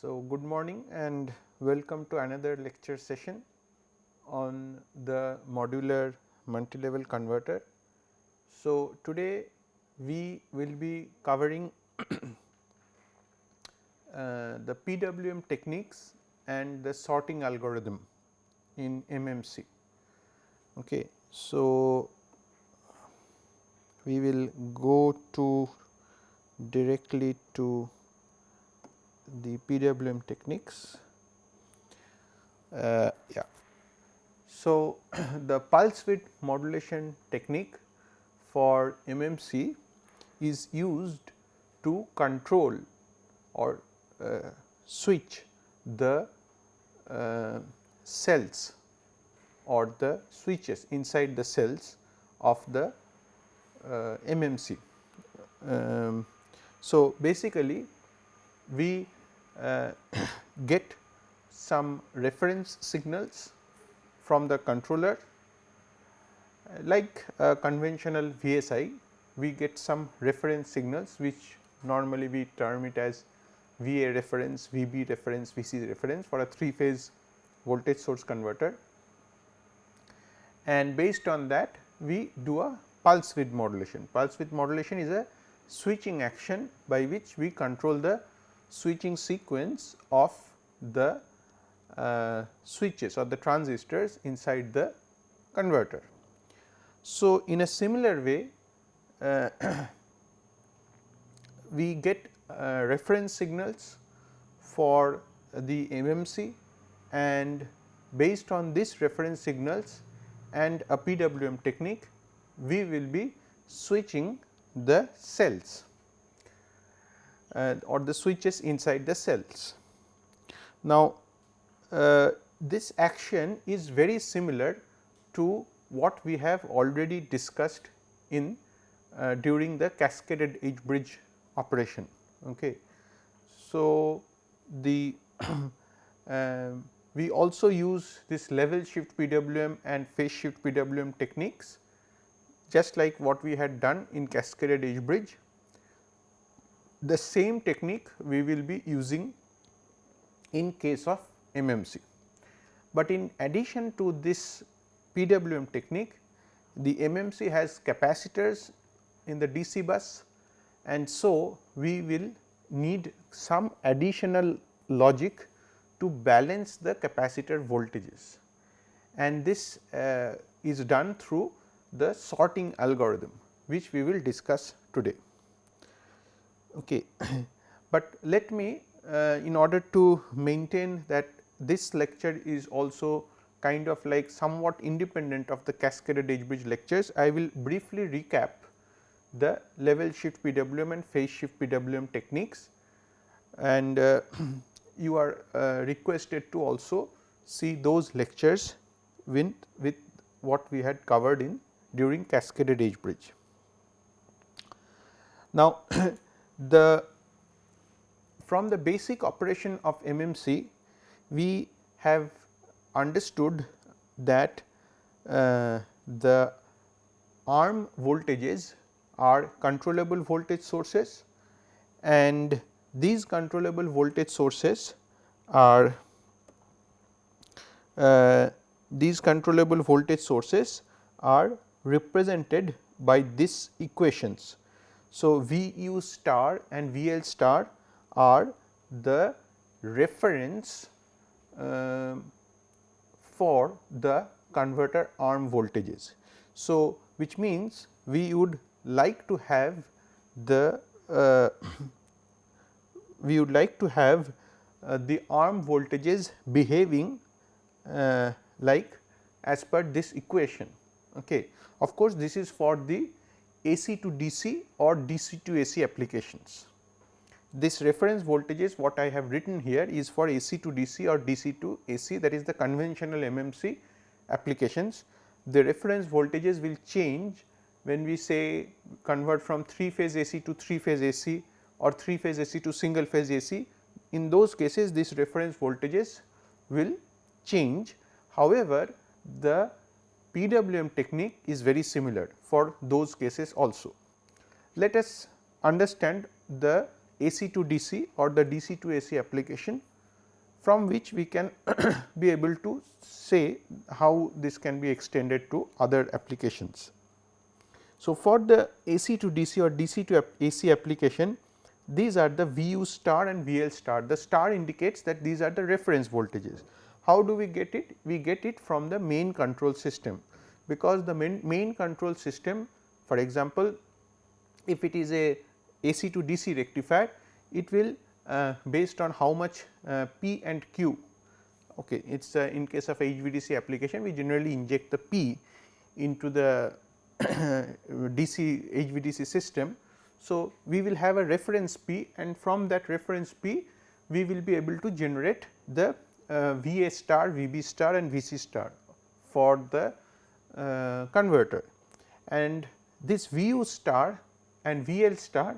So, good morning and welcome to another lecture session on the modular multi-level converter. So, today we will be covering the Pwm techniques and the sorting algorithm in MMC. Okay. So, we will go to directly to the Pwm techniques. Yeah. So, the pulse width modulation technique for MMC is used to control or switch the cells or the switches inside the cells of the MMC. So, basically we get some reference signals from the controller like a conventional VSI. We get some reference signals which normally we term it as VA reference, VB reference, VC reference for a 3-phase voltage source converter, and based on that we do a pulse width modulation. Pulse width modulation is a switching action by which we control the switching sequence of the switches or the transistors inside the converter. So, in a similar way we get reference signals for the MMC, and based on this reference signals and a PWM technique we will be switching the cells or the switches inside the cells. Now, this action is very similar to what we have already discussed in during the cascaded edge bridge operation. Okay. So, the we also use this level shift PWM and phase shift PWM techniques just like what we had done in cascaded edge bridge. The same technique we will be using in case of MMC, but in addition to this PWM technique, the MMC has capacitors in the DC bus, and so we will need some additional logic to balance the capacitor voltages, and this is done through the sorting algorithm which we will discuss today. Okay. But let me in order to maintain that this lecture is also kind of like somewhat independent of the cascaded edge bridge lectures, I will briefly recap the level shift PWM and phase shift PWM techniques, and you are requested to also see those lectures with what we had covered in during cascaded edge bridge. Now, from the basic operation of MMC we have understood that the arm voltages are controllable voltage sources, and these controllable voltage sources are represented by these equations. So, VU star and VL star are the reference for the converter arm voltages. So, which means we would like to have the the arm voltages behaving like as per this equation. Okay. Of course, this is for the AC to DC or DC to AC applications. This reference voltages what I have written here is for AC to DC or DC to AC, that is the conventional MMC applications. The reference voltages will change when we say convert from 3-phase AC to 3-phase AC or 3-phase AC to single phase AC. In those cases these reference voltages will change. However, the PWM technique is very similar for those cases also. Let us understand the AC to DC or the DC to AC application from which we can be able to say how this can be extended to other applications. So, for the AC to DC or DC to AC application, these are the VU star and VL star. The star indicates that these are the reference voltages. How do we get it? We get it from the main control system, because the main control system, for example, if it is a AC to DC rectifier, it will based on how much P and Q. Okay, it is in case of HVDC application, we generally inject the P into the DC HVDC system. So, we will have a reference P, and from that reference P we will be able to generate the VA star, VB star and VC star for the converter. And this VU star and VL star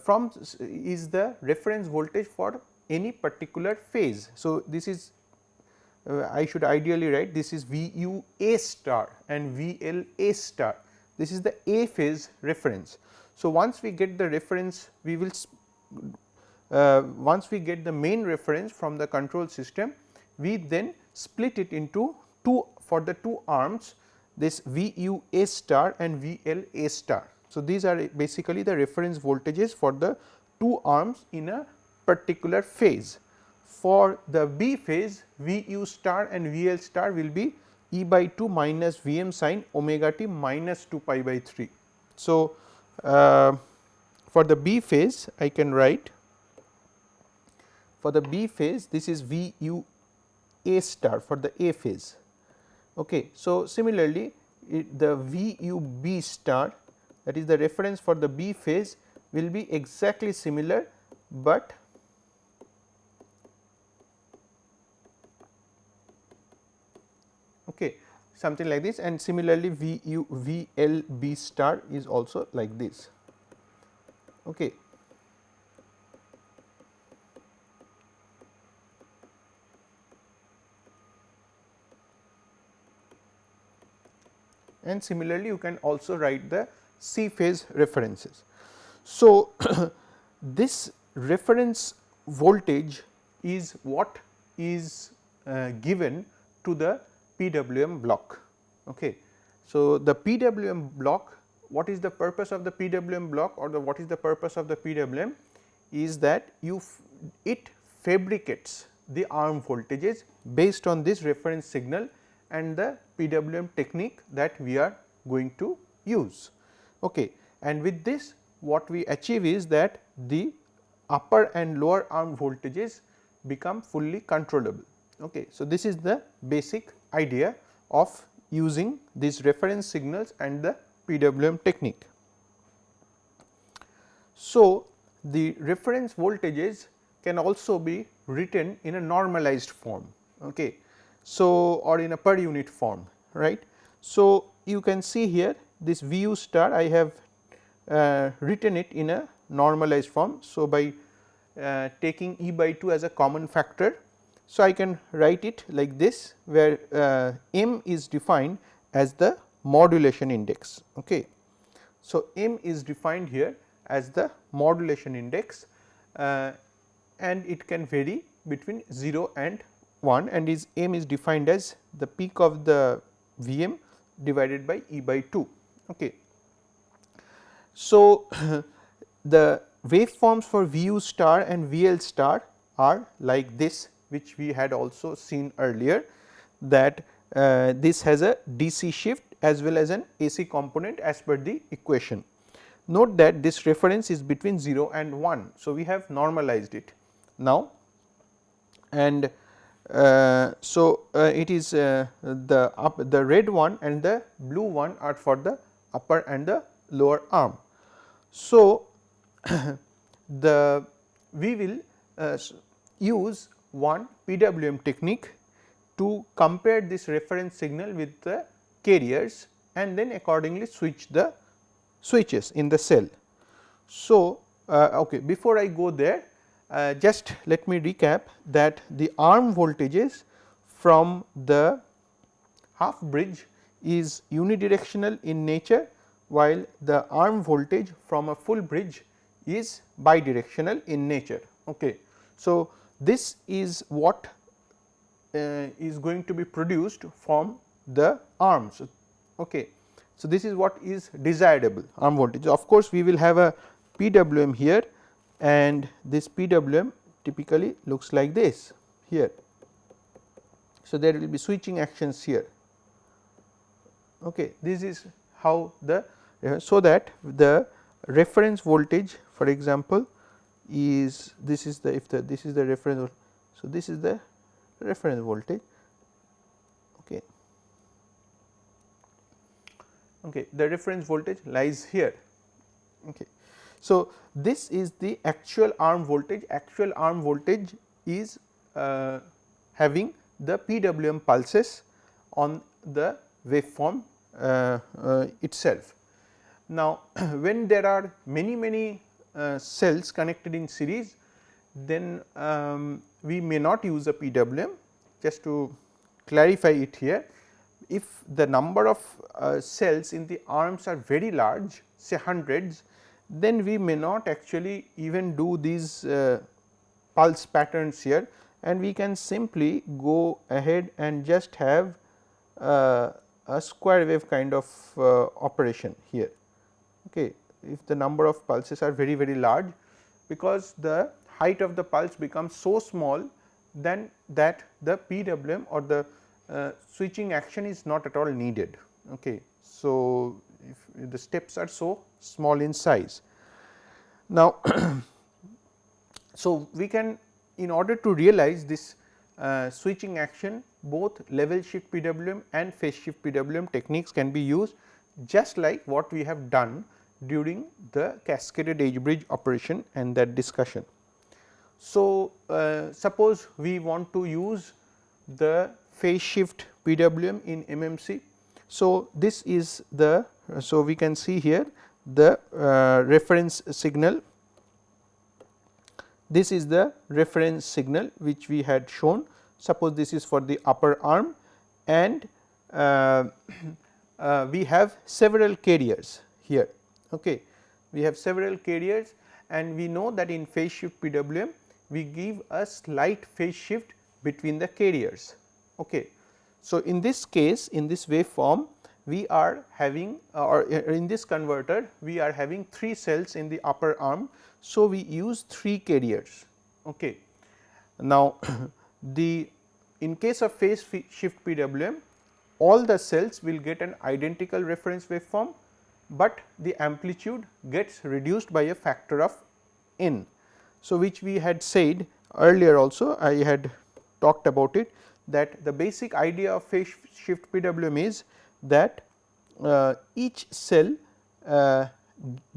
from is the reference voltage for any particular phase. So, this is I should ideally write this is VU A star and VL A star. This is the A phase reference. So, once we get the reference, we will once we get the main reference from the control system, we then split it into two for the two arms, this VU A star and VL A star. So, these are basically the reference voltages for the two arms in a particular phase. For the B phase, VU star and VL star will be E by 2 minus Vm sin omega t minus 2 pi by 3. So, for the B phase I can write, for the B phase this is VU A star for the A phase. Okay. So, similarly, the VU B star, that is the reference for the B phase, will be exactly similar, but okay, something like this, and similarly VU VL B star is also like this. Okay. And similarly, you can also write the C phase references. So, this reference voltage is what is given to the Pwm block. Okay. So, the Pwm block, what is the purpose of the Pwm block, or what is the purpose of the Pwm is that it fabricates the arm voltages based on this reference signal and the Pwm technique that we are going to use. Okay. And with this, what we achieve is that the upper and lower arm voltages become fully controllable. Okay. So, this is the basic idea of using these reference signals and the Pwm technique. So, the reference voltages can also be written in a normalized form. Okay. So, or in a per unit form, right. So, you can see here this VU star, I have written it in a normalized form. So, by taking E by 2 as a common factor, so I can write it like this, where M is defined as the modulation index. Okay. So, M is defined here as the modulation index, and it can vary between 0 and 1, and is M is defined as the peak of the Vm divided by E by 2. Okay. So, the waveforms for VU star and VL star are like this, which we had also seen earlier, that this has a DC shift as well as an AC component as per the equation. Note that this reference is between 0 and 1. So, we have normalized it now, and it is the red one and the blue one are for the upper and the lower arm. So, we will use one Pwm technique to compare this reference signal with the carriers, and then accordingly switch the switches in the cell. So, okay, before I go there, just let me recap that the arm voltages from the half bridge is unidirectional in nature, while the arm voltage from a full bridge is bidirectional in nature. Okay. So, this is what is going to be produced from the arms. Okay. So, this is what is desirable arm voltage. Of course, we will have a PWM here, and this PWM typically looks like this here. So, there will be switching actions here. Okay. This is how the so that the reference voltage, for example, is this is the if the this is the reference. So, this is the reference voltage. Okay. Okay, the reference voltage lies here. Okay. So, this is the actual arm voltage. Actual arm voltage is having the PWM pulses on the waveform itself. Now, when there are many cells connected in series, then we may not use a PWM. Just to clarify it here, if the number of cells in the arms are very large, say hundreds, then we may not actually even do these pulse patterns here, and we can simply go ahead and just have a square wave kind of operation here. Okay. If the number of pulses are very large, because the height of the pulse becomes so small, then that the PWM or the switching action is not at all needed. Okay. So, if the steps are so small in size. Now, so we can, in order to realize this switching action, both level shift PWM and phase shift PWM techniques can be used, just like what we have done during the cascaded edge bridge operation and that discussion. So, suppose we want to use the phase shift PWM in MMC. So, this is the so we can see here the reference signal. This is the reference signal which we had shown. Suppose this is for the upper arm, and we have several carriers here. Okay. We have several carriers, and we know that in phase shift PWM we give a slight phase shift between the carriers. Okay. So, in this case, in this waveform, we are having or in this converter we are having 3 cells in the upper arm. So, we use 3 carriers. Okay. Now, in case of phase shift PWM, all the cells will get an identical reference waveform, but the amplitude gets reduced by a factor of n. So, which we had said earlier also, I had talked about it, that the basic idea of phase shift PWM is that each cell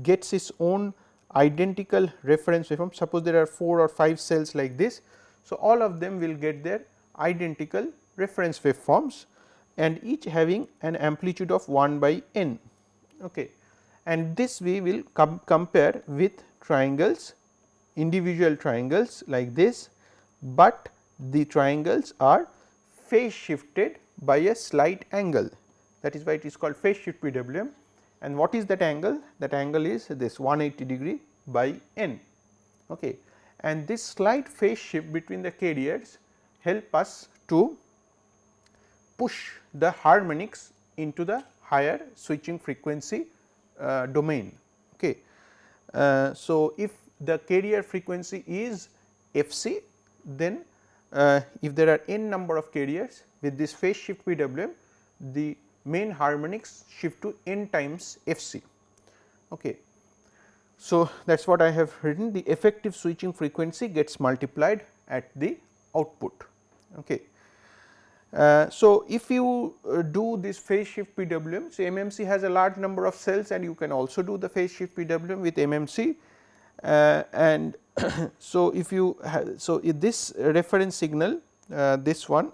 gets its own identical reference waveform. Suppose there are 4 or 5 cells like this. So, all of them will get their identical reference waveforms, and each having an amplitude of 1 by n. Okay. And this we will compare with triangles, individual triangles like this, but the triangles are phase shifted by a slight angle. That is why it is called phase shift PWM. And what is that angle? That angle is this 180 degree by n. Okay. And this slight phase shift between the carriers help us to push the harmonics into the higher switching frequency domain. Okay. So, if the carrier frequency is Fc, then if there are n number of carriers with this phase shift PWM, the main harmonics shift to n times Fc. Okay. So, that is what I have written, the effective switching frequency gets multiplied at the output. Okay. So, if you do this phase shift PWM, so MMC has a large number of cells, and you can also do the phase shift PWM with MMC, and so if you have, so if this reference signal, this one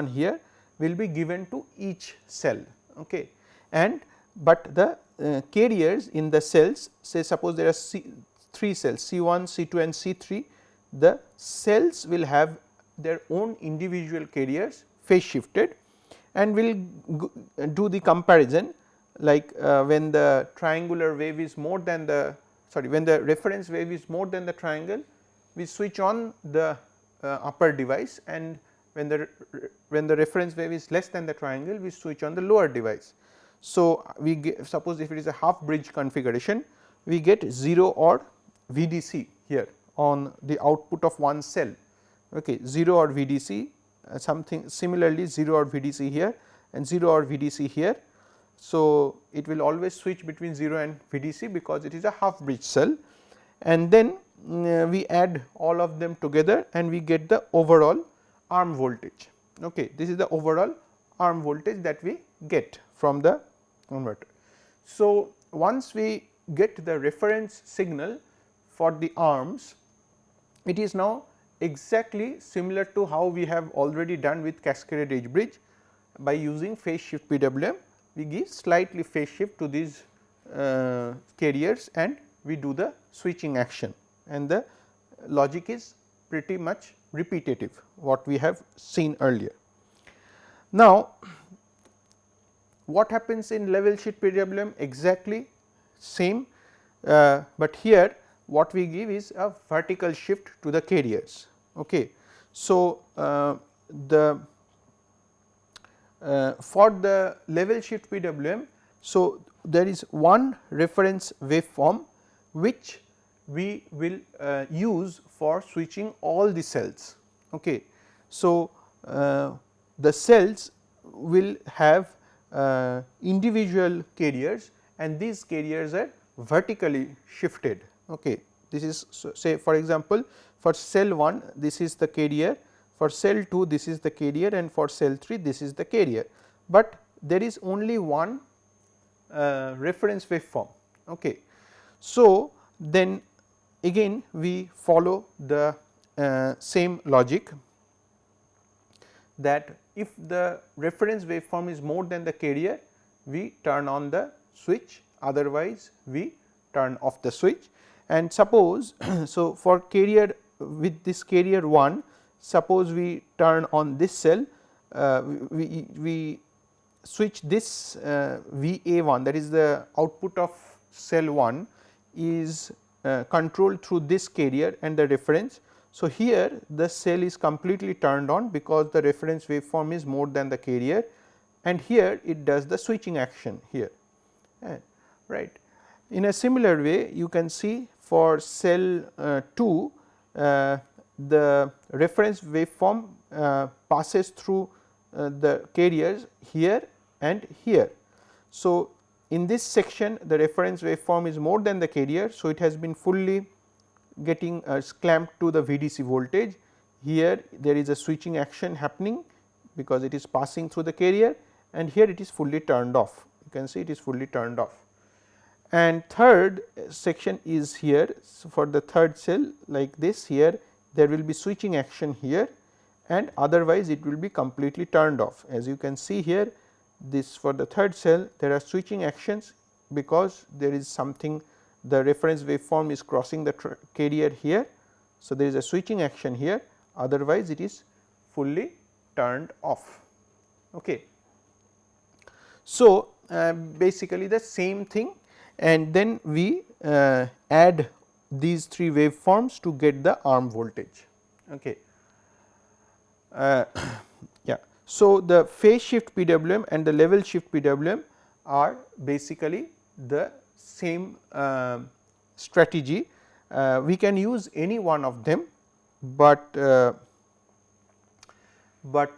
here will be given to each cell. Okay. And but the carriers in the cells, say suppose there are 3 cells C1, C2 and C3, the cells will have their own individual carriers phase shifted, and will do the comparison, like when the triangular wave is more than the sorry, when the reference wave is more than the triangle, we switch on the upper device, and when the reference wave is less than the triangle, we switch on the lower device. So, we get, suppose if it is a half bridge configuration, we get 0 or VDC here on the output of one cell, okay, 0 or VDC, something similarly 0 or VDC here and 0 or VDC here. So, it will always switch between 0 and VDC because it is a half bridge cell, and then we add all of them together and we get the overall arm voltage. Okay. This is the overall arm voltage that we get from the converter. So, once we get the reference signal for the arms, it is now exactly similar to how we have already done with cascaded edge bridge. By using phase shift PWM, we give slightly phase shift to these carriers and we do the switching action, and the logic is pretty much repetitive what we have seen earlier. Now, what happens in level shift PWM? Exactly same, but here what we give is a vertical shift to the carriers. Okay. So, for the level shift PWM, so there is one reference waveform which we will use for switching all the cells. Okay. So, the cells will have individual carriers, and these carriers are vertically shifted. Okay. This is, so say for example, for cell 1 this is the carrier, for cell 2 this is the carrier, and for cell 3 this is the carrier, but there is only one reference waveform. Okay. So, then again we follow the same logic, that if the reference waveform is more than the carrier, we turn on the switch, otherwise we turn off the switch. And suppose so for carrier, with this carrier 1, suppose we turn on this cell, we switch this VA1, that is the output of cell 1 is controlled through this carrier and the reference. So, here the cell is completely turned on because the reference waveform is more than the carrier, and here it does the switching action here, right. In a similar way, you can see for cell 2, the reference waveform passes through the carriers here and here. So, in this section the reference waveform is more than the carrier. So, it has been fully getting clamped to the VDC voltage. Here there is a switching action happening because it is passing through the carrier, and here it is fully turned off. You can see it is fully turned off. And third section is here. So, for the third cell like this, here there will be switching action here, and otherwise it will be completely turned off. As you can see here, this for the third cell there are switching actions because there is something, the reference waveform is crossing the carrier here. So, there is a switching action here, otherwise it is fully turned off. Okay. So, basically the same thing, and then we add these 3 waveforms to get the arm voltage. Okay. Yeah. So, the phase shift PWM and the level shift PWM are basically the same strategy. We can use any one of them, but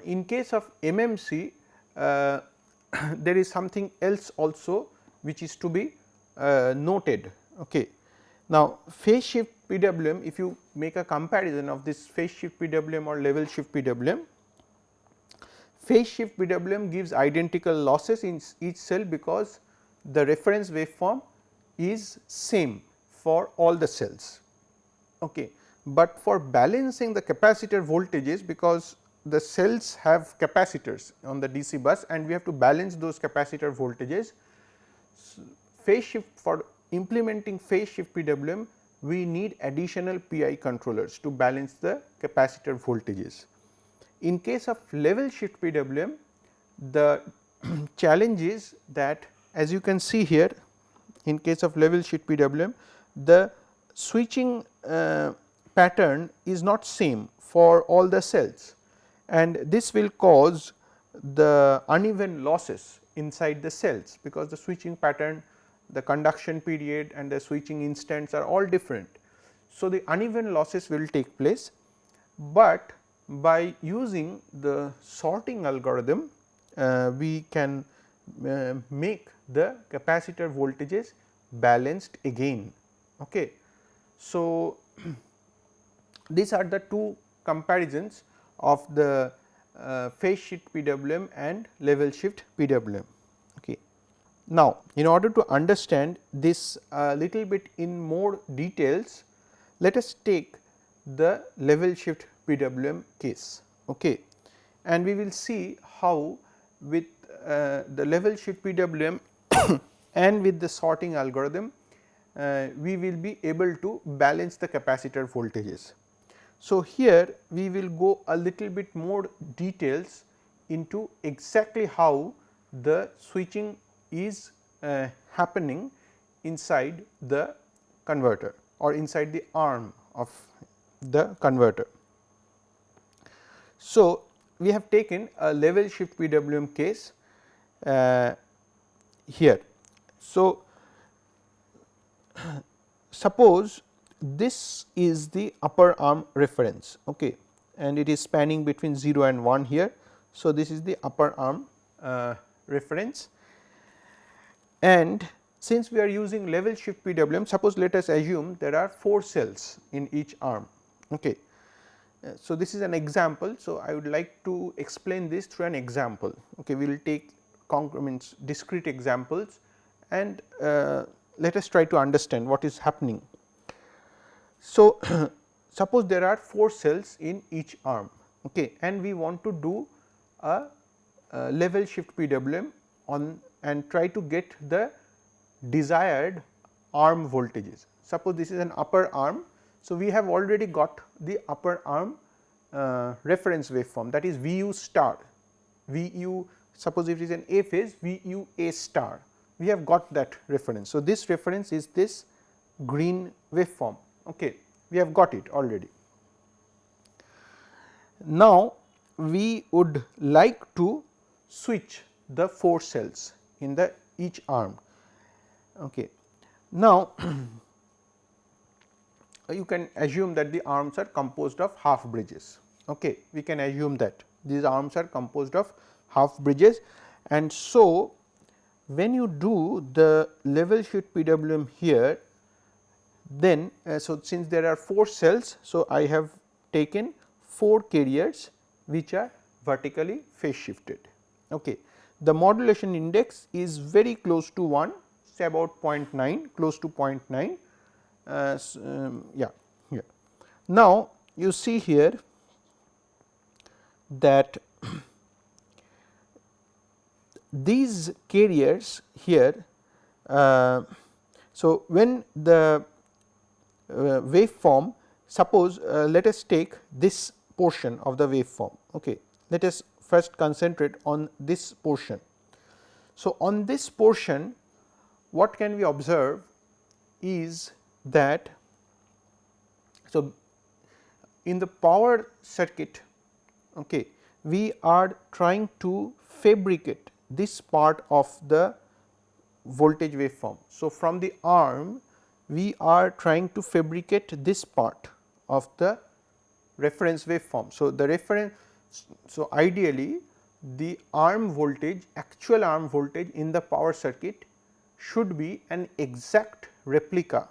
in case of MMC there is something else also which is to be noted. Okay. Now, phase shift PWM, if you make a comparison of this phase shift PWM or level shift PWM, phase shift PWM gives identical losses in each cell because the reference waveform is same for all the cells. Okay. But for balancing the capacitor voltages, because the cells have capacitors on the DC bus and we have to balance those capacitor voltages, phase shift, for implementing phase shift PWM, we need additional PI controllers to balance the capacitor voltages. In case of level shift PWM, the challenge is that, as you can see here, in case of level shift PWM, the switching pattern is not same for all the cells, and this will cause the uneven losses inside the cells, because the switching pattern, the conduction period and the switching instants are all different. So, the uneven losses will take place, but by using the sorting algorithm we can make the capacitor voltages balanced again. Okay. So, these are the two comparisons of the phase shift PWM and level shift PWM. Okay. Now, in order to understand this a little bit in more details, let us take the level shift PWM case. Okay. And we will see how with the level shift PWM and with the sorting algorithm we will be able to balance the capacitor voltages. So, here we will go a little bit more details into exactly how the switching is happening inside the converter or inside the arm of the converter. So, we have taken a level shift PWM case here. So, suppose this is the upper arm reference, okay, and it is spanning between 0 and 1 here. So, this is the upper arm reference, and since we are using level shift PWM, suppose let us assume there are 4 cells in each arm. Okay. So, this is an example. So, I would like to explain this through an example. Okay. We will take discrete examples and let us try to understand what is happening. So, suppose there are 4 cells in each arm, okay, and we want to do a level shift PWM on and try to get the desired arm voltages. Suppose this is an upper arm. So, we have already got the upper arm reference waveform, that is Vu star, Vu, suppose if it is an A phase, Vu A star, we have got that reference. So, this reference is this green waveform, okay, we have got it already. Now, we would like to switch the 4 cells in the each arm. Okay. Now, you can assume that the arms are composed of half bridges. Okay. We can assume that these arms are composed of half bridges, and so when you do the level shift PWM here, then so since there are 4 cells, so I have taken 4 carriers which are vertically phase shifted. Okay. The modulation index is very close to 1, say about 0.9, close to 0.9. Yeah, here. Now, you see here that these carriers here, so when the waveform, suppose let us take this portion of the waveform. Okay. Let us first concentrate on this portion. So, on this portion what can we observe is that, so in the power circuit, okay, we are trying to fabricate this part of the voltage waveform. So, from the arm we are trying to fabricate this part of the reference waveform. So, the reference, so ideally the arm voltage, actual arm voltage in the power circuit should be an exact replica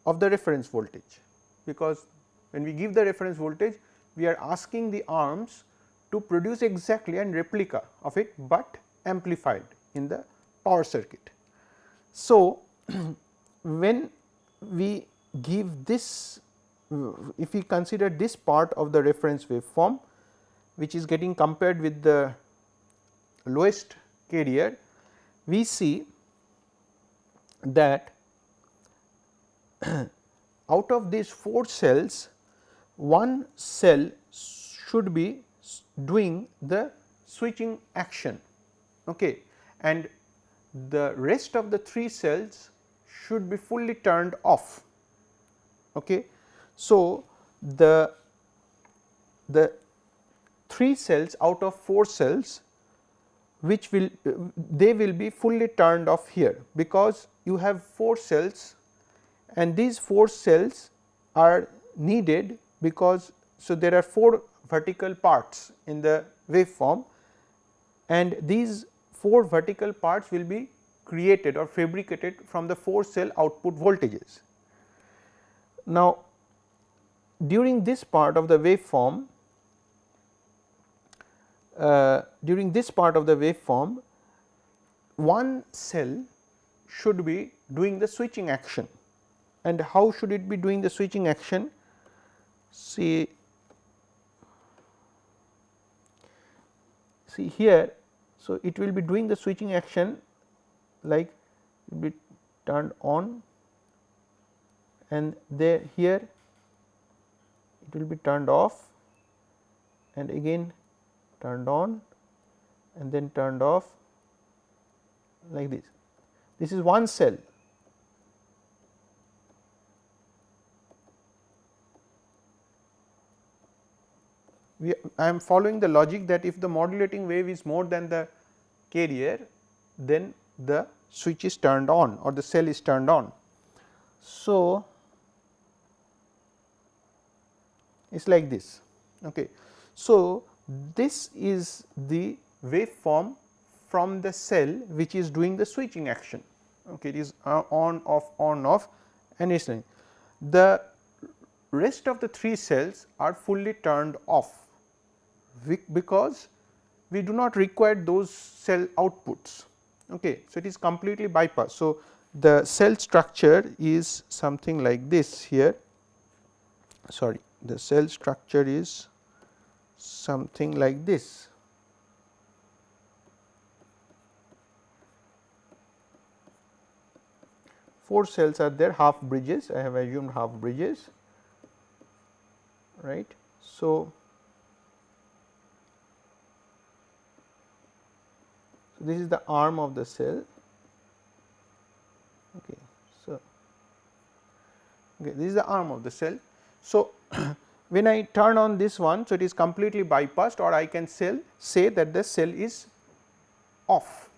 of the reference voltage, because when we give the reference voltage we are asking the arms to produce exactly an replica of it, but amplified in the power circuit. So, when we give this, if we consider this part of the reference waveform which is getting compared with the lowest carrier, we see that out of these 4 cells, one cell should be doing the switching action, okay, and the rest of the 3 cells should be fully turned off. Okay. So, the 3 cells out of 4 cells which will they will be fully turned off here, because you have 4 cells and these 4 cells are needed, because so there are 4 vertical parts in the waveform and these 4 vertical parts will be created or fabricated from the 4 cell output voltages. Now, during this part of the waveform, one cell should be doing the switching action. And how should it be doing the switching action? See here, so it will be doing the switching action like it will be turned on, and there here it will be turned off and again turned on and then turned off like this. This is one cell. I am following the logic that if the modulating wave is more than the carrier, then the switch is turned on or the cell is turned on. So, it is like this. Okay. So, this is the waveform from the cell which is doing the switching action. Okay. It is on off and it is like the rest of the 3 cells are fully turned off, because we do not require those cell outputs. Okay. So, it is completely bypassed. So, the cell structure is something like this here, sorry, the cell structure is something like this. Four cells are there, half bridges, I have assumed half bridges, right. So, this is the arm of the cell. Okay. So, this is the arm of the cell. So, when I turn on this one, so it is completely bypassed, or I can say that the cell is off.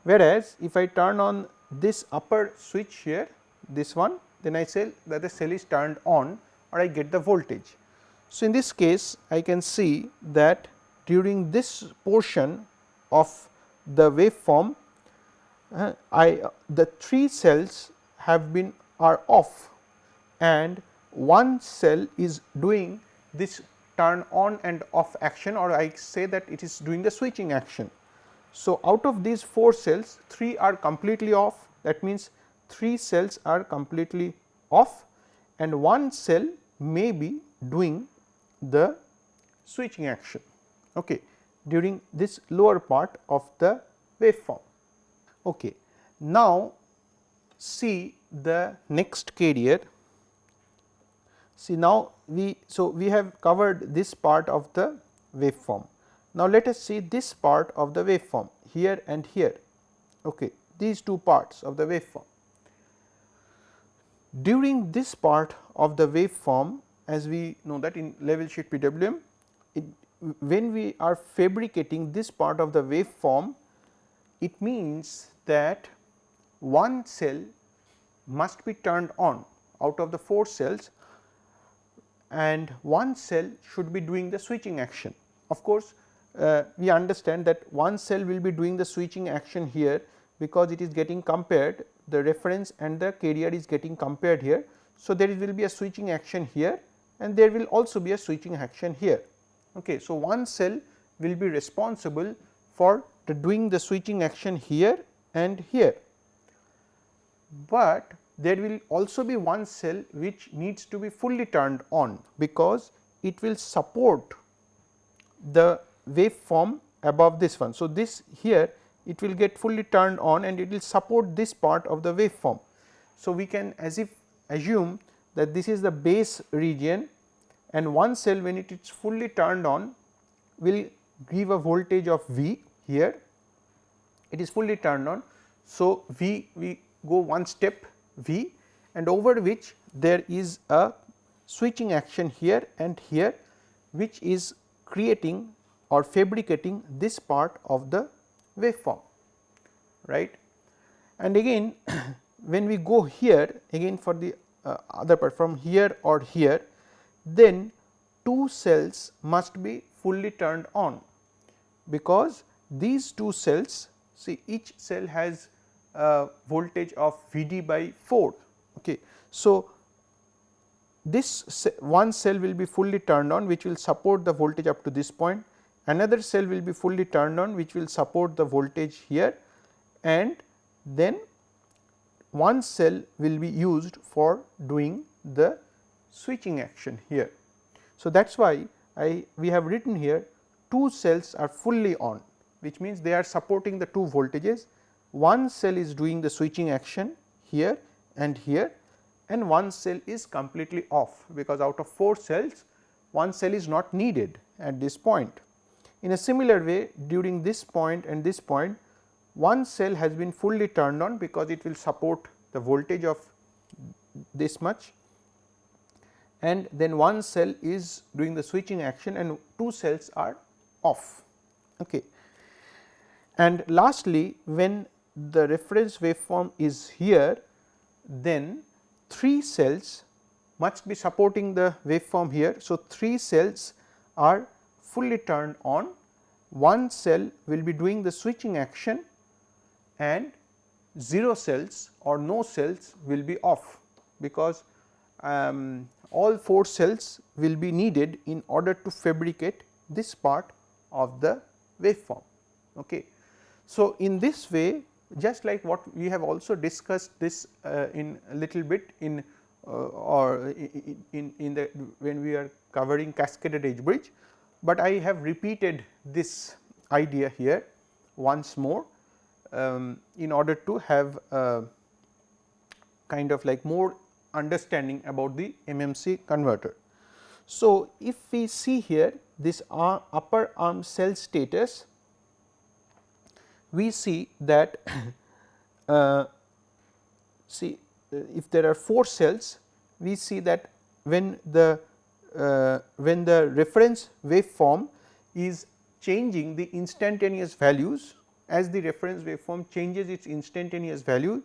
Whereas, if I turn on this upper switch here, this one, then I say that the cell is turned on or I get the voltage. So, in this case I can see that during this portion of the waveform, the 3 cells are off and one cell is doing this turn on and off action, or I say that it is doing the switching action. So, out of these 4 cells, 3 are completely off, that means 3 cells are completely off and one cell may be doing the switching action, okay, during this lower part of the waveform. Okay. Now, see the next carrier. See, now we have covered this part of the waveform. Now, let us see this part of the waveform here and here, okay, these 2 parts of the waveform. During this part of the waveform, as we know that in level shift PWM, when we are fabricating this part of the waveform, it means that one cell must be turned on out of the 4 cells and one cell should be doing the switching action. Of course, we understand that one cell will be doing the switching action here, because it is getting compared, the reference and the carrier is getting compared here. So, there will be a switching action here and there will also be a switching action here. Okay. So, one cell will be responsible for doing the switching action here and here, but there will also be one cell which needs to be fully turned on, because it will support the waveform above this one. So, this here it will get fully turned on and it will support this part of the waveform. So, we can assume that this is the base region and one cell, when it is fully turned on, will give a voltage of V here, it is fully turned on. So, we go one step V and over which there is a switching action here and here, which is creating or fabricating this part of the waveform, right. And again when we go here again for the other part from here or here, then two cells must be fully turned on, because these two cells, see each cell has a voltage of V d by 4. Okay. So, this one cell will be fully turned on, which will support the voltage up to this point, another cell will be fully turned on, which will support the voltage here, and then one cell will be used for doing the switching action here. So, that is why we have written here two cells are fully on, which means they are supporting the two voltages. One cell is doing the switching action here and here, and one cell is completely off, because out of 4 cells one cell is not needed at this point. In a similar way, during this point and this point, one cell has been fully turned on, because it will support the voltage of this much, and then one cell is doing the switching action and two cells are off. Okay. And lastly, when the reference waveform is here, then 3 cells must be supporting the waveform here. So, 3 cells are fully turned on, one cell will be doing the switching action and 0 cells or no cells will be off, because all 4 cells will be needed in order to fabricate this part of the waveform. Okay. So, in this way, just like what we have also discussed this in a little bit in the when we are covering cascaded edge bridge, but I have repeated this idea here once more in order to have a kind of like more understanding about the MMC converter. So, if we see here this upper arm cell status, we see that if there are 4 cells, we see that when the reference waveform is changing the instantaneous values, as the reference waveform changes its instantaneous value,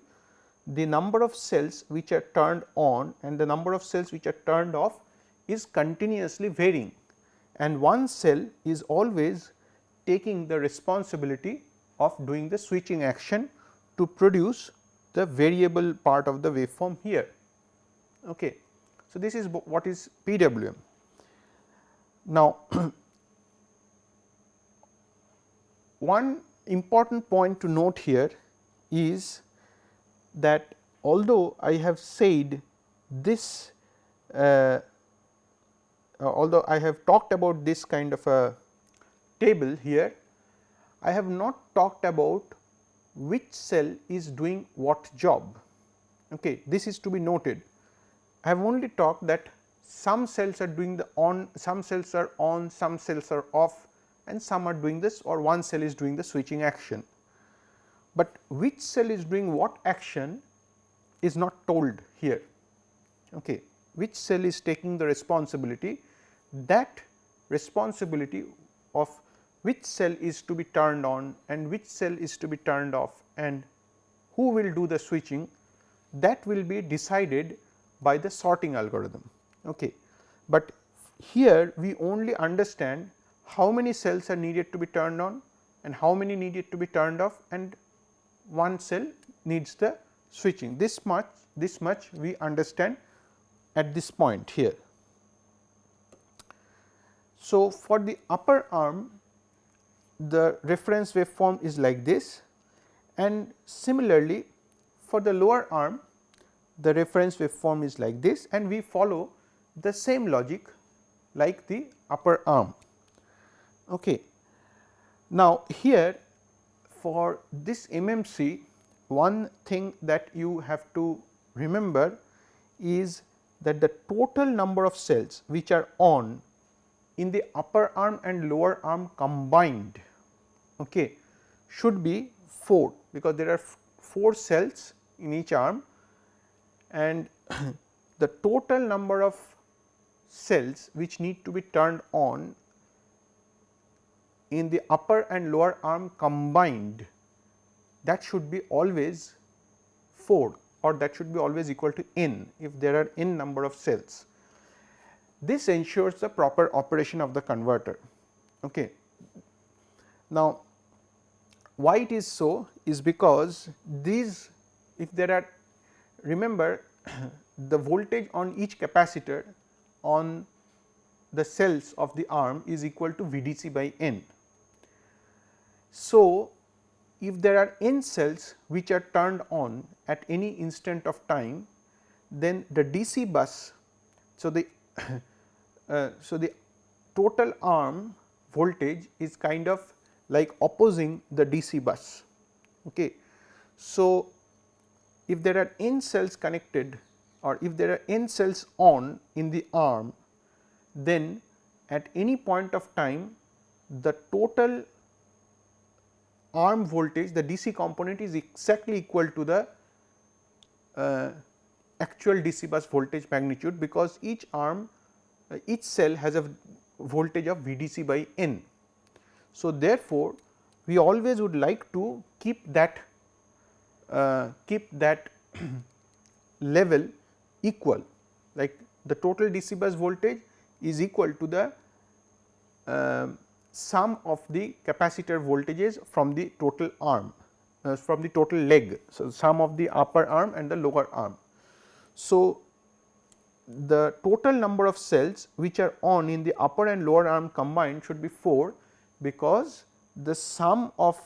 the number of cells which are turned on and the number of cells which are turned off is continuously varying, and one cell is always taking the responsibility of doing the switching action to produce the variable part of the waveform here. Okay. So, this is what is PWM. Now, one important point to note here is that although I have said this, although I have talked about this kind of a table here, I have not talked about which cell is doing what job. Okay. This is to be noted. I have only talked that some cells are doing the on, some cells are on, some cells are off, and some are doing this, or one cell is doing the switching action. But which cell is doing what action is not told here. Okay. Which cell is taking the responsibility, that responsibility of which cell is to be turned on and which cell is to be turned off and who will do the switching, that will be decided by the sorting algorithm. Okay. But here we only understand how many cells are needed to be turned on and how many needed to be turned off, and one cell needs the switching. This much we understand at this point here. So, for the upper arm, the reference waveform is like this, and similarly for the lower arm the reference waveform is like this, and we follow the same logic like the upper arm. Okay. Now, here for this MMC, one thing that you have to remember is that the total number of cells which are on in the upper arm and lower arm combined, okay, should be 4, because there are 4 cells in each arm, and the total number of cells which need to be turned on in the upper and lower arm combined, that should be always 4, or that should be always equal to n if there are n number of cells. This ensures the proper operation of the converter. Okay. Now, why it is so is because these, if there are, remember the voltage on each capacitor on the cells of the arm is equal to VDC by n. So, if there are n cells which are turned on at any instant of time, then the DC bus, so the total arm voltage is kind of like opposing the DC bus. Okay. So, if there are n cells connected, or if there are n cells on in the arm, then at any point of time the total arm voltage, the DC component, is exactly equal to the actual DC bus voltage magnitude, because each arm, each cell has a voltage of VDC by n. So, therefore, we always would like to keep that level equal, like the total DC bus voltage is equal to the sum of the capacitor voltages from the total arm, from the total leg. So, sum of the upper arm and the lower arm. So, the total number of cells which are on in the upper and lower arm combined should be 4, because the sum of,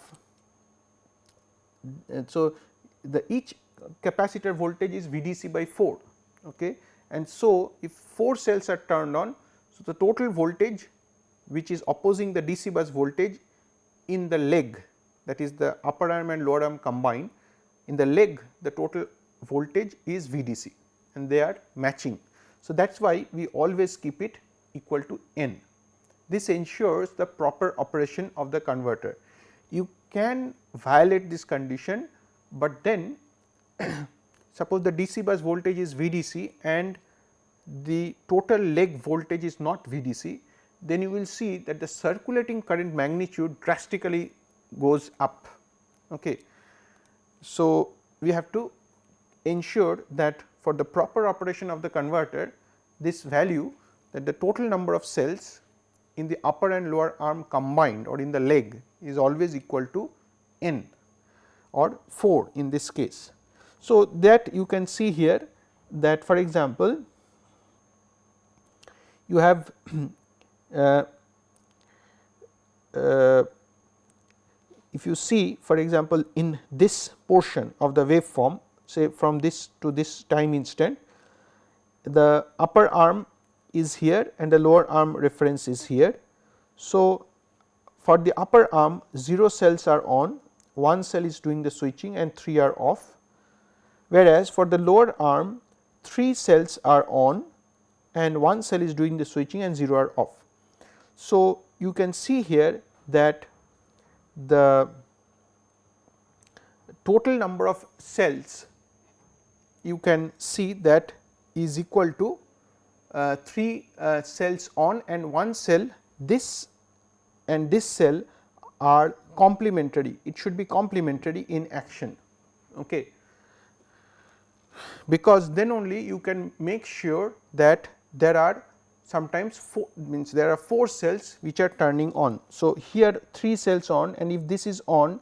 so the each capacitor voltage is VDC by 4. Okay. And so, if 4 cells are turned on, so the total voltage which is opposing the DC bus voltage in the leg, that is the upper arm and lower arm combined, in the leg the total voltage is VDC and they are matching. So, that is why we always keep it equal to n. This ensures the proper operation of the converter. You can violate this condition, but then suppose the DC bus voltage is VDC and the total leg voltage is not VDC, then you will see that the circulating current magnitude drastically goes up. Okay. So, we have to ensure that for the proper operation of the converter, this value, that the total number of cells in the upper and lower arm combined or in the leg is always equal to n, or 4 in this case. So, that you can see here that, for example, you have if you see, for example, in this portion of the waveform, say from this to this time instant, the upper arm is here and the lower arm reference is here. So, for the upper arm 0 cells are on, 1 cell is doing the switching and 3 are off, whereas for the lower arm 3 cells are on and 1 cell is doing the switching and 0 are off. So, you can see here that the total number of cells, you can see that is equal to 3 cells on and 1 cell, this and this cell are complementary, it should be complementary in action. Okay. Because then only you can make sure that there are sometimes 4, means there are 4 cells which are turning on. So, here 3 cells on, and if this is on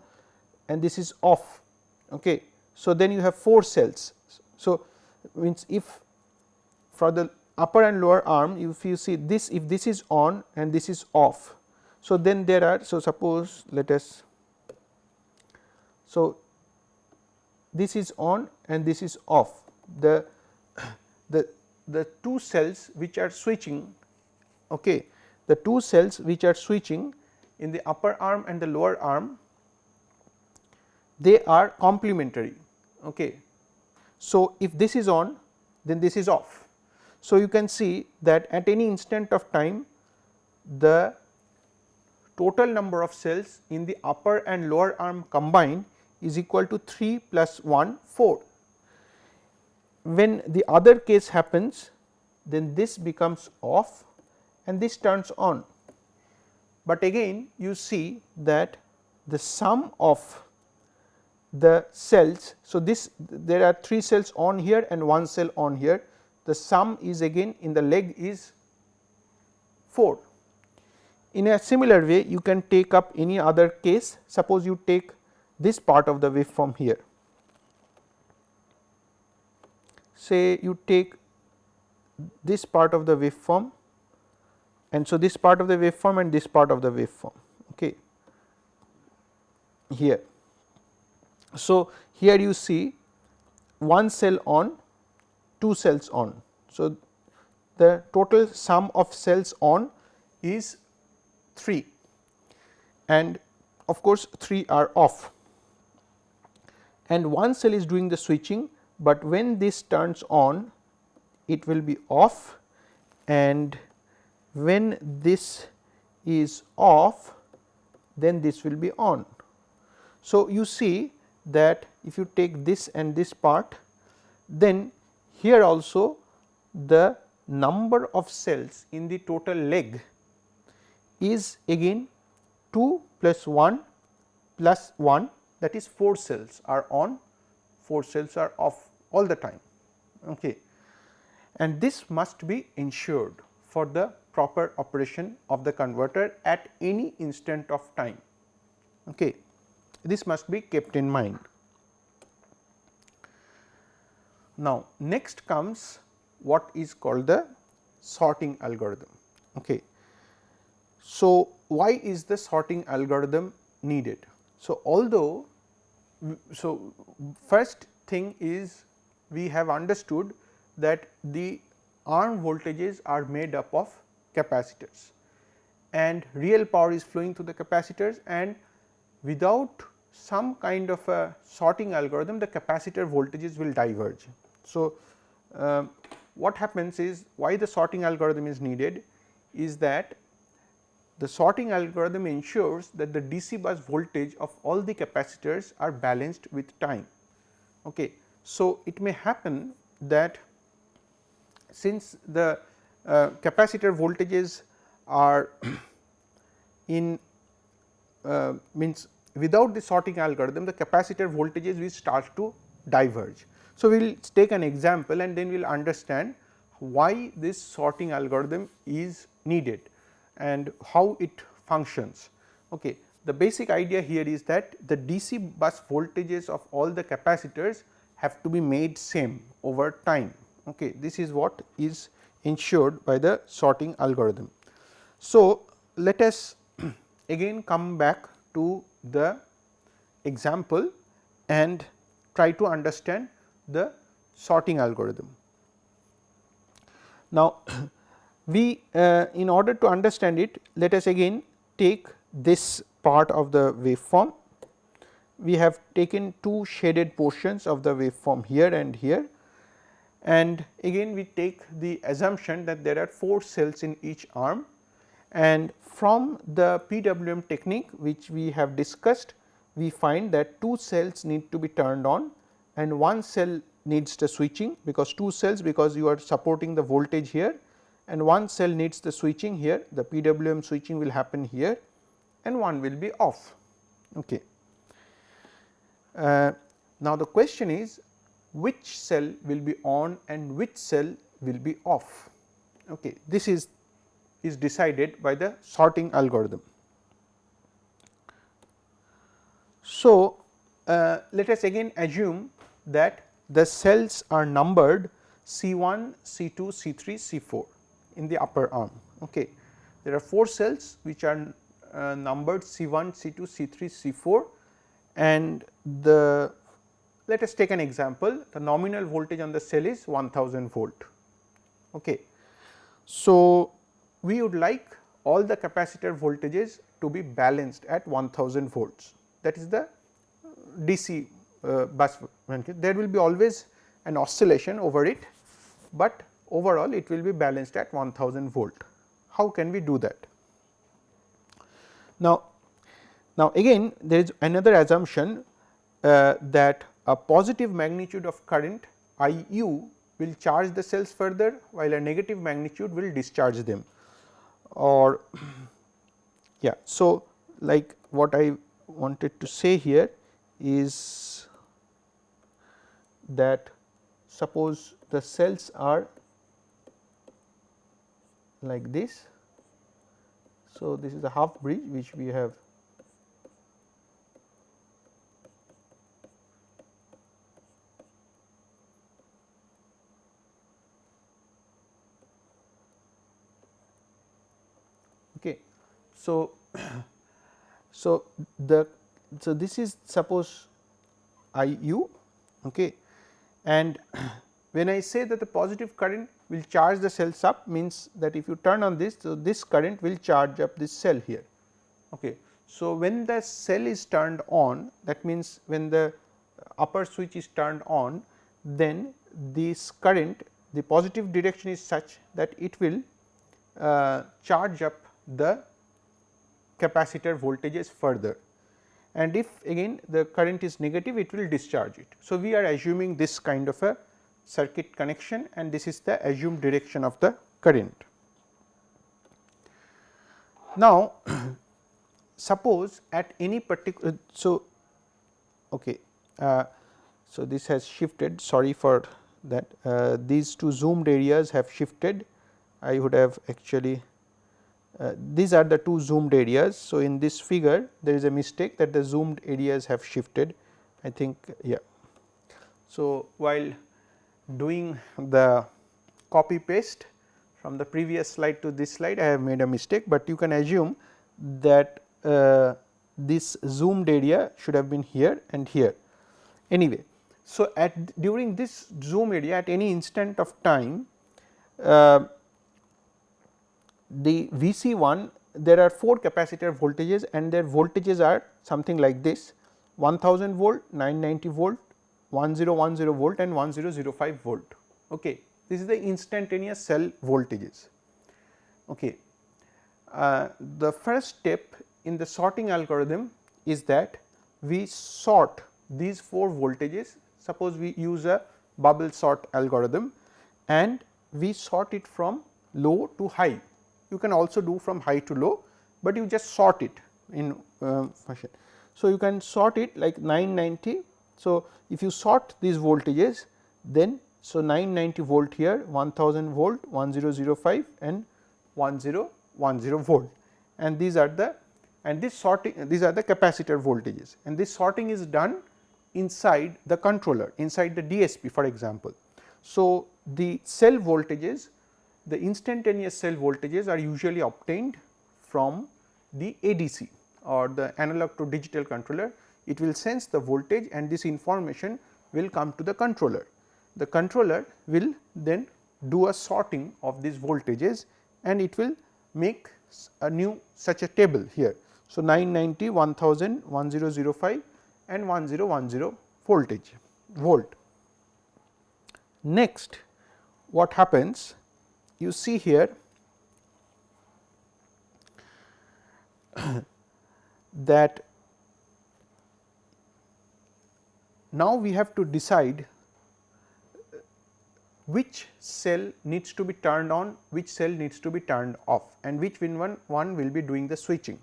and this is off. Okay. So, then you have 4 cells. So, means if for the upper and lower arm, if you see this, if this is on and this is off. So, then there are, so suppose let us, so this is on and this is off, the 2 cells which are switching, okay, the 2 cells which are switching in the upper arm and the lower arm, they are complementary. Okay. So, if this is on, then this is off. So, you can see that at any instant of time, the total number of cells in the upper and lower arm combined is equal to 3 plus 1, 4. when the other case happens, then this becomes off and this turns on. But again you see that the sum of the cells. So, this there are 3 cells on here and 1 cell on here, the sum is again in the leg is 4. In a similar way you can take up any other case. Suppose you take this part of the waveform here, say you take this part of the waveform, and so this part of the waveform and this part of the waveform, okay, here. So, here you see 1 cell on, 2 cells on. So, the total sum of cells on is 3 and of course, 3 are off, and 1 cell is doing the switching, but when this turns on it will be off, and when this is off then this will be on. So, you see that if you take this and this part, then here also the number of cells in the total leg is again 2 plus 1 plus 1, that is 4 cells are on, 4 cells are off all the time. Okay. And this must be ensured for the proper operation of the converter at any instant of time. Okay. This must be kept in mind. Now, next comes what is called the sorting algorithm. Okay. So, why is the sorting algorithm needed? So, although first thing is we have understood that the arm voltages are made up of capacitors and real power is flowing through the capacitors, and without some kind of a sorting algorithm the capacitor voltages will diverge. So, what happens is, why the sorting algorithm is needed is that the sorting algorithm ensures that the DC bus voltage of all the capacitors are balanced with time. Okay. So, it may happen that since the capacitor voltages are in means without the sorting algorithm the capacitor voltages will start to diverge. So, we will take an example and then we will understand why this sorting algorithm is needed and how it functions. Okay. The basic idea here is that the DC bus voltages of all the capacitors have to be made same over time. Okay. This is what is ensured by the sorting algorithm. So, let us again come back to the example and try to understand the sorting algorithm. Now, we in order to understand it, let us again take this part of the waveform. We have taken 2 shaded portions of the waveform here and here, and again we take the assumption that there are 4 cells in each arm, and from the PWM technique which we have discussed, we find that 2 cells need to be turned on and 1 cell needs the switching, because 2 cells, because you are supporting the voltage here, and 1 cell needs the switching here, the PWM switching will happen here and 1 will be off. Okay. Now, the question is which cell will be on and which cell will be off. Okay. This is decided by the sorting algorithm. So, let us again assume that the cells are numbered C1, C2, C3, C4 in the upper arm. Okay. There are 4 cells which are numbered C1, C2, C3, C4, and the let us take an example, the nominal voltage on the cell is 1000 volt. Okay. So, we would like all the capacitor voltages to be balanced at 1000 volts, that is the DC bus. There will be always an oscillation over it, but overall it will be balanced at 1000 volt. How can we do that? Now again there is another assumption that a positive magnitude of current I u will charge the cells further, while a negative magnitude will discharge them, or yeah. So, like what I wanted to say here is that suppose the cells are like this. So, this is a half bridge which we have okay. So, so this is suppose I u, okay, and when I say that the positive current will charge the cells up, means that if you turn on this, so this current will charge up this cell here. Okay. So, when the cell is turned on, that means when the upper switch is turned on, then this current, the positive direction is such that it will charge up the capacitor voltages further, and if again the current is negative, it will discharge it. So, we are assuming this kind of a circuit connection, and this is the assumed direction of the current. Now, suppose at any particular, so okay, so this has shifted, sorry for that, these two zoomed areas have shifted. I would have actually these are the two zoomed areas. So, in this figure there is a mistake that the zoomed areas have shifted, I think, yeah. So, while doing the copy paste from the previous slide to this slide, I have made a mistake, but you can assume that this zoomed area should have been here and here anyway. So, at during this zoom area at any instant of time, the Vc1, there are 4 capacitor voltages and their voltages are something like this: 1000 volt, 990 volt, 1010 volt and 1005 volt. Okay. This is the instantaneous cell voltages. Okay. The first step in the sorting algorithm is that we sort these 4 voltages. Suppose we use a bubble sort algorithm and we sort it from low to high. You can also do from high to low, but you just sort it in fashion. So, you can sort it like 990. So, if you sort these voltages, then so 990 volt here, 1000 volt, 1005 and 1010 volt, and these are the, and this sorting, these are the capacitor voltages, and this sorting is done inside the controller, inside the DSP for example. So, the cell voltages, the instantaneous cell voltages are usually obtained from the ADC or the analog to digital controller. It will sense the voltage and this information will come to the controller. The controller will then do a sorting of these voltages and it will make a new such a table here. So, 990, 1000, 1005 and 1010 voltage volt. Next, what happens, you see here that now we have to decide which cell needs to be turned on, which cell needs to be turned off, and which one will be doing the switching,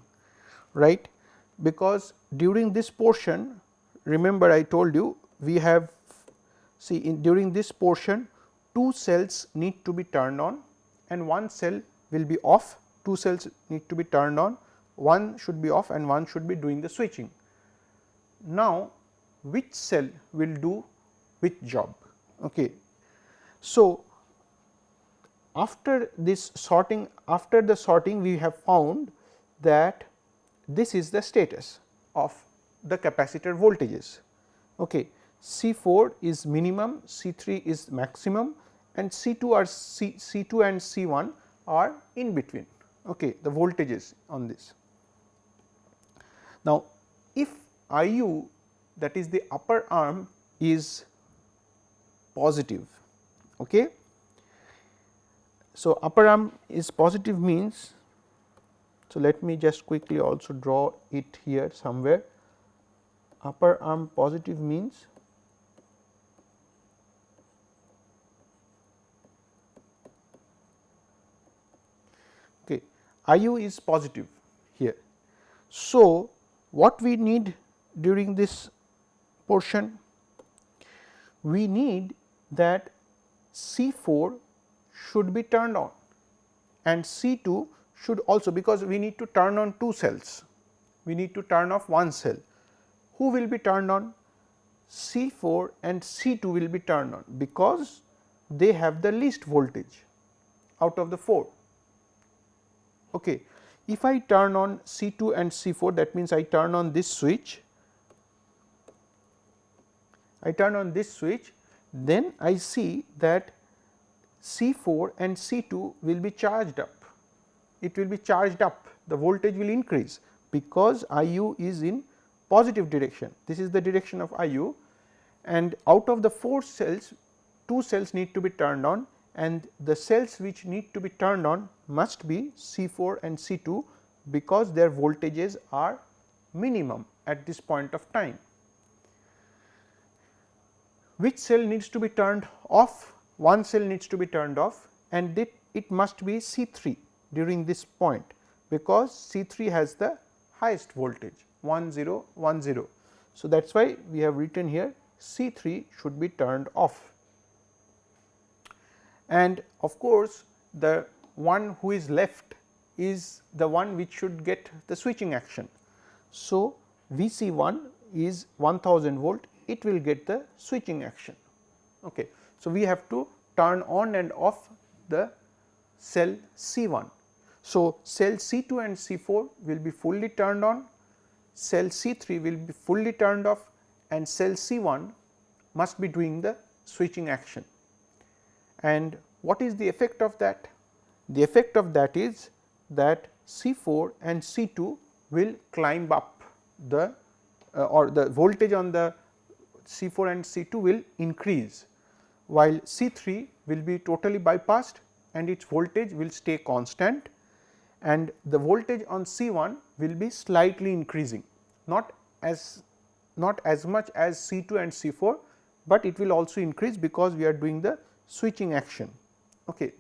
right. Because during this portion, remember I told you we have, see during this portion 2 cells need to be turned on and 1 cell will be off, 2 cells need to be turned on, 1 should be off and 1 should be doing the switching. Now, which cell will do which job? Okay. So, after this sorting, after the sorting we have found that this is the status of the capacitor voltages. Okay. C4 is minimum, C3 is maximum and C2 are C2 and C1 are in between, okay, the voltages on this. Now, if IU, that is the upper arm, is positive, okay. So, upper arm is positive means, so let me just quickly also draw it here somewhere. Upper arm positive means IU is positive here. So, what we need during this portion? We need that C4 should be turned on and C2 should also, because we need to turn on 2 cells, we need to turn off 1 cell. Who will be turned on? C4 and C2 will be turned on, because they have the least voltage out of the 4. Okay. If I turn on C2 and C4, that means I turn on this switch, then I see that C4 and C2 will be charged up. It will be charged up, the voltage will increase, because IU is in positive direction. This is the direction of IU, and out of the 4 cells, 2 cells need to be turned on, and the cells which need to be turned on must be C4 and C2, because their voltages are minimum at this point of time. Which cell needs to be turned off? One cell needs to be turned off, and it must be C3 during this point, because C3 has the highest voltage 1010. So, that is why we have written here C3 should be turned off, and of course, the one who is left is the one which should get the switching action. So, Vc1 is 1000 volt, it will get the switching action. Okay. So, we have to turn on and off the cell C1. So, cell C2 and C4 will be fully turned on, cell C3 will be fully turned off, and cell C1 must be doing the switching action. And what is the effect of that? The effect of that is that C4 and C2 will climb up the or the voltage on the C4 and C2 will increase, while C3 will be totally bypassed and its voltage will stay constant, and the voltage on C1 will be slightly increasing, not as much as C2 and C4, but it will also increase because we are doing the switching action. Okay.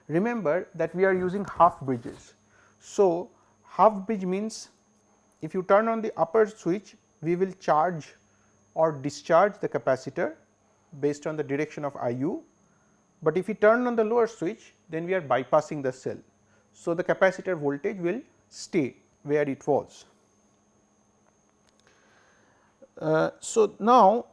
Remember that we are using half bridges. So, half bridge means if you turn on the upper switch, we will charge or discharge the capacitor based on the direction of IU, but if we turn on the lower switch, then we are bypassing the cell. So, the capacitor voltage will stay where it was. So, now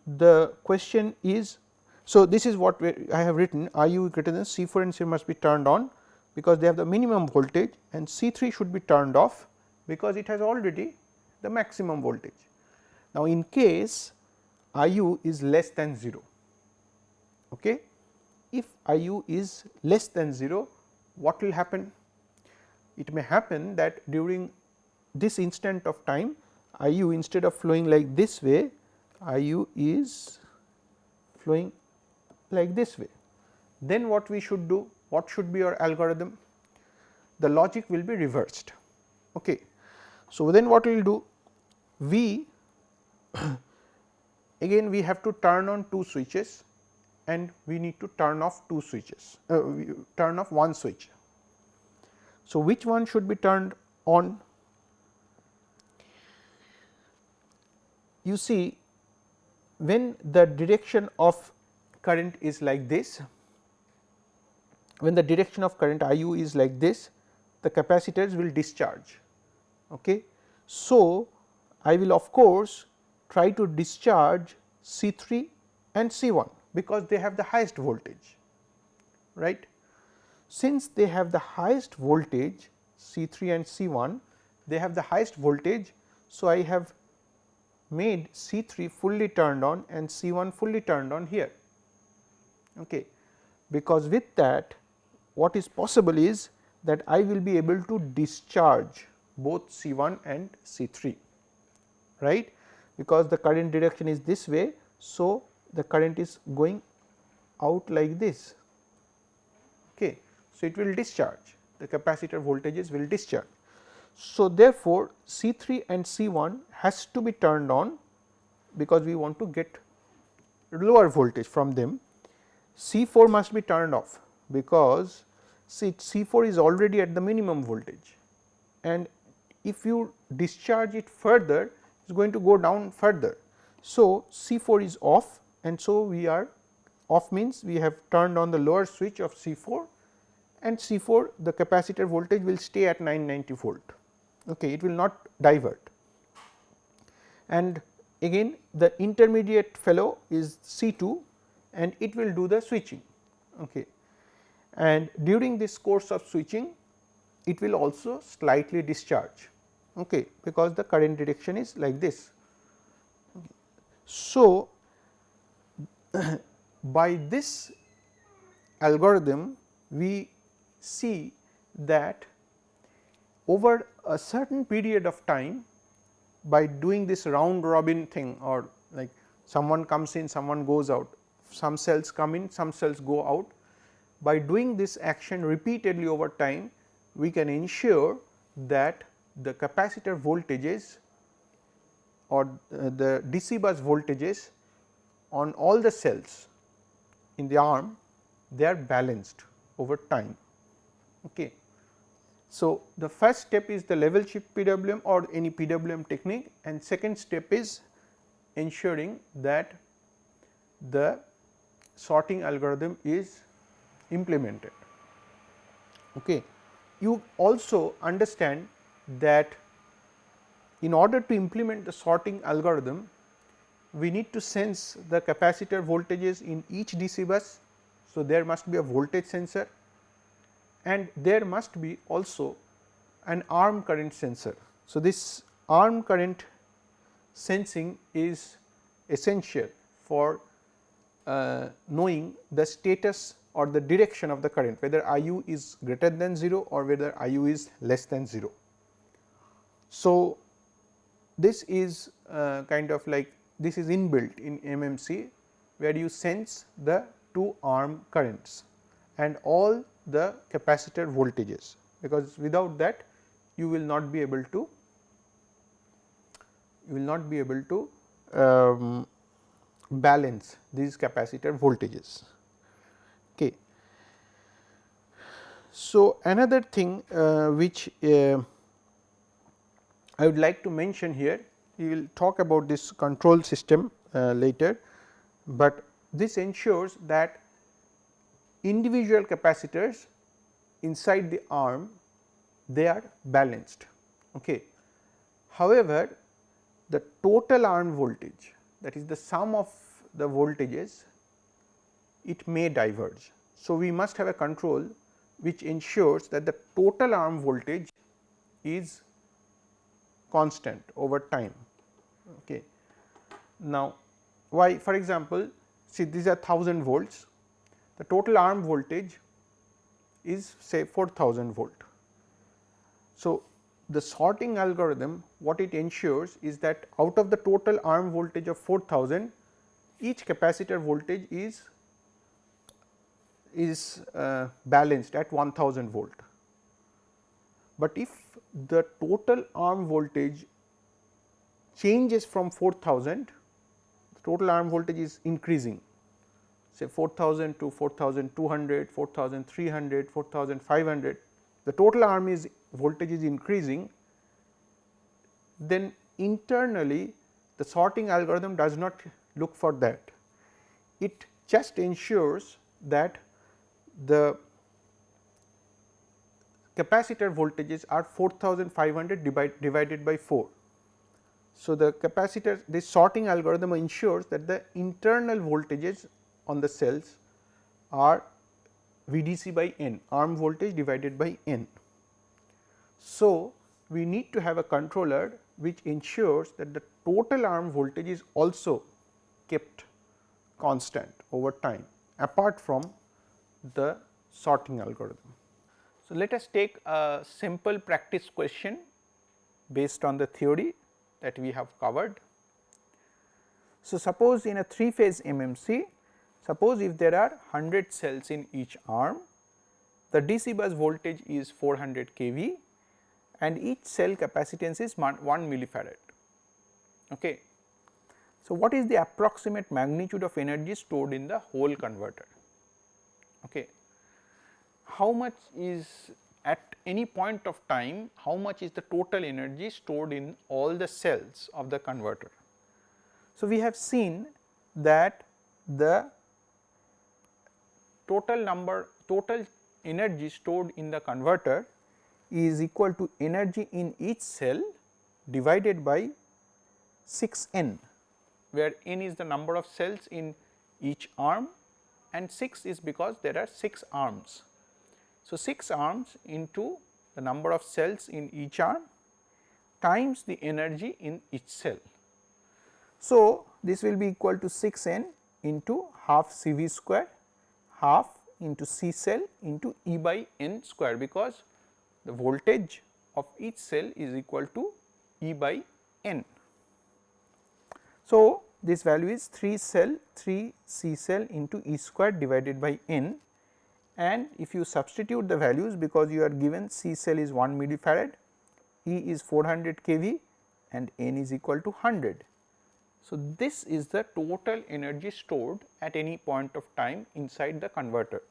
the question is, so this is what I have written, IU greater than C4 and C must be turned on, because they have the minimum voltage, and C3 should be turned off because it has already the maximum voltage. Now, in case IU is less than 0, okay. If IU is less than 0, what will happen? It may happen that during this instant of time, IU instead of flowing like this way, IU is flowing like this way. Then what we should do? What should be our algorithm? The logic will be reversed. Okay. So, then what we will do? We again we have to turn on 2 switches and we need to turn off 2 switches, turn off 1 switch. So, which one should be turned on? You see, when the direction of current is like this, when the direction of current IU is like this, the capacitors will discharge. Okay. So, I will of course try to discharge C3 and C1 because they have the highest voltage, right. Since they have the highest voltage, C3 and C1, they have the highest voltage. So, I have made C3 fully turned on and C1 fully turned on here, okay. Because with that what is possible is that I will be able to discharge both C1 and C3, right, because the current direction is this way. So, the current is going out like this, okay. So, it will discharge, the capacitor voltages will discharge. So, therefore, C3 and C1 has to be turned on because we want to get lower voltage from them. C4 must be turned off because see C4 is already at the minimum voltage, and if you discharge it further, it is going to go down further. So, C4 is off, and so we are off means we have turned on the lower switch of C4, and C4 the capacitor voltage will stay at 990 volt, okay, it will not divert. And again the intermediate fellow is C2, and it will do the switching. Okay. And during this course of switching, it will also slightly discharge, okay, because the current direction is like this. So, by this algorithm we see that over a certain period of time, by doing this round robin thing, or like someone comes in, someone goes out, some cells come in, some cells go out. By doing this action repeatedly over time, we can ensure that the capacitor voltages or the DC bus voltages on all the cells in the arm, they are balanced over time. Okay. So, the first step is the level shift PWM or any PWM technique, and second step is ensuring that the sorting algorithm is implemented. Okay. You also understand that in order to implement the sorting algorithm, we need to sense the capacitor voltages in each DC bus. So, there must be a voltage sensor, and there must be also an arm current sensor. So, this arm current sensing is essential for knowing the status or the direction of the current, whether IU is greater than 0 or whether IU is less than 0. So, this is kind of like this is inbuilt in MMC, where you sense the two arm currents and all the capacitor voltages, because without that you will not be able to balance these capacitor voltages. Okay. So, another thing which I would like to mention here, we will talk about this control system later, but this ensures that individual capacitors inside the arm, they are balanced. Okay. However, the total arm voltage, that is the sum of the voltages, it may diverge. So, we must have a control which ensures that the total arm voltage is constant over time. Okay. Now, why, for example, see these are 1000 volts, the total arm voltage is say 4000 volt. So, the sorting algorithm, what it ensures is that out of the total arm voltage of 4000, each capacitor voltage is balanced at 1000 volt. But if the total arm voltage changes from 4000, the total arm voltage is increasing, say 4000 to 4200, 4300, 4500, the total arm is voltage is increasing, then internally the sorting algorithm does not look for that. It just ensures that the capacitor voltages are 4500 divided by 4. So, the capacitor, this sorting algorithm ensures that the internal voltages on the cells are VDC by N, arm voltage divided by N. So, we need to have a controller which ensures that the total arm voltage is also kept constant over time, apart from the sorting algorithm. So, let us take a simple practice question based on the theory that we have covered. So, suppose in a 3-phase MMC, suppose if there are 100 cells in each arm, the DC bus voltage is 400 kV and each cell capacitance is 1 millifarad. Okay. So, what is the approximate magnitude of energy stored in the whole converter? Okay. how much is at any point of time, how much is the total energy stored in all the cells of the converter. So, we have seen that the total energy stored in the converter is equal to energy in each cell divided by 6n, where n is the number of cells in each arm and 6 is because there are 6 arms. So, 6 arms into the number of cells in each arm times the energy in each cell. So, this will be equal to 6n into half Cv square, half into C cell into E by n square, because the voltage of each cell is equal to E by n. So, this value is 3 C cell into E square divided by n, and if you substitute the values, because you are given C cell is 1 millifarad, E is 400 kV and n is equal to 100. So, this is the total energy stored at any point of time inside the converter,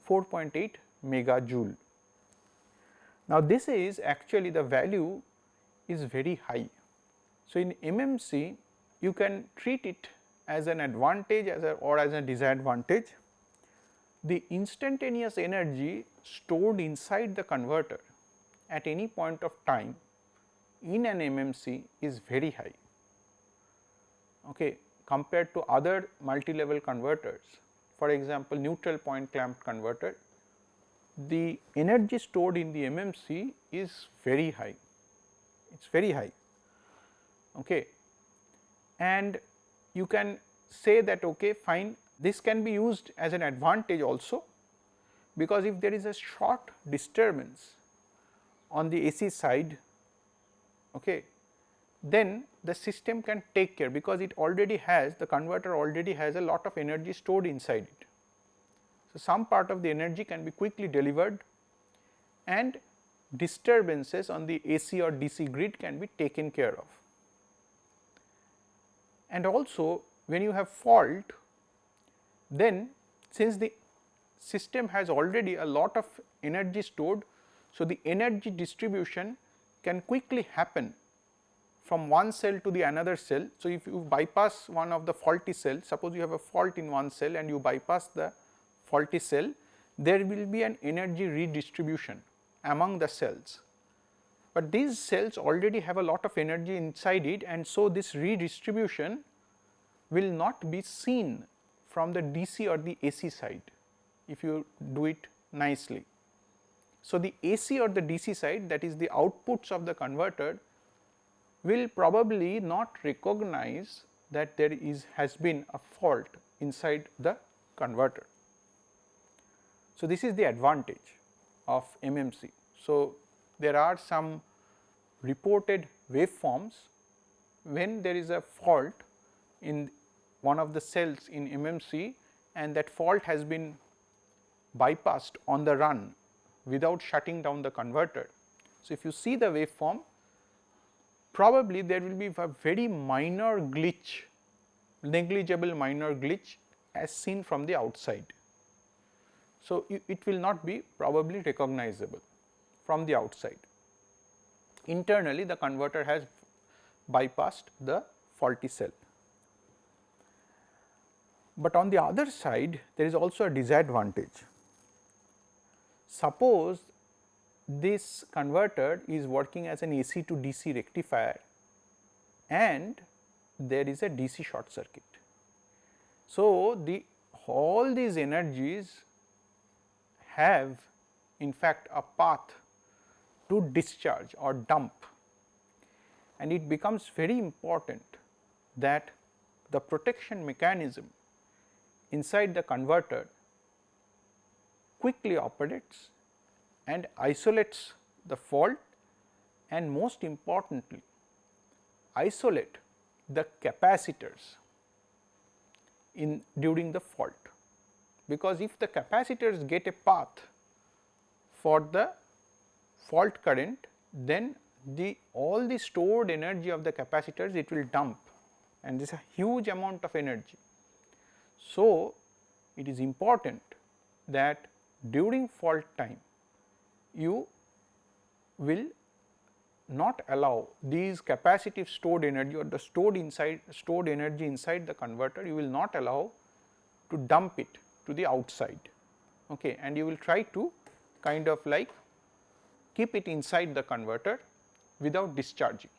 4.8 megajoule. Now, this is actually the value is very high. So, in MMC you can treat it as an advantage or as a disadvantage. The instantaneous energy stored inside the converter at any point of time in an MMC is very high, compared to other multi-level converters. For example, neutral point clamped converter, the energy stored in the MMC is very high, it is very high. And you can say that fine, this can be used as an advantage also, because if there is a short disturbance on the AC side, then the system can take care, because it already has, the converter already has a lot of energy stored inside it. So, some part of the energy can be quickly delivered and disturbances on the AC or DC grid can be taken care of. And also when you have fault, then since the system has already a lot of energy stored, so the energy distribution can quickly happen from one cell to the another cell. So, if you bypass one of the faulty cells, suppose you have a fault in one cell and you bypass the faulty cell, there will be an energy redistribution among the cells. But these cells already have a lot of energy inside it, and so this redistribution will not be seen from the DC or the AC side if you do it nicely. So, the AC or the DC side, that is the outputs of the converter, will probably not recognize that there has been a fault inside the converter. So, this is the advantage of MMC. So, there are some reported waveforms when there is a fault in one of the cells in MMC and that fault has been bypassed on the run without shutting down the converter. So, if you see the waveform, probably there will be a very minor glitch, negligible minor glitch as seen from the outside. So, it will not be probably recognizable from the outside. Internally the converter has bypassed the faulty cell. But on the other side there is also a disadvantage. Suppose this converter is working as an AC to DC rectifier and there is a DC short circuit. So, all these energies have in fact a path to discharge or dump, and it becomes very important that the protection mechanism inside the converter quickly operates and isolates the fault, and most importantly isolate the capacitors during the fault, because if the capacitors get a path for the fault current, then all the stored energy of the capacitors it will dump, and this is a huge amount of energy. So, it is important that during fault time you will not allow these capacitive stored energy or the stored energy inside the converter, you will not allow to dump it to the outside, okay, and you will try to kind of like keep it inside the converter without discharging.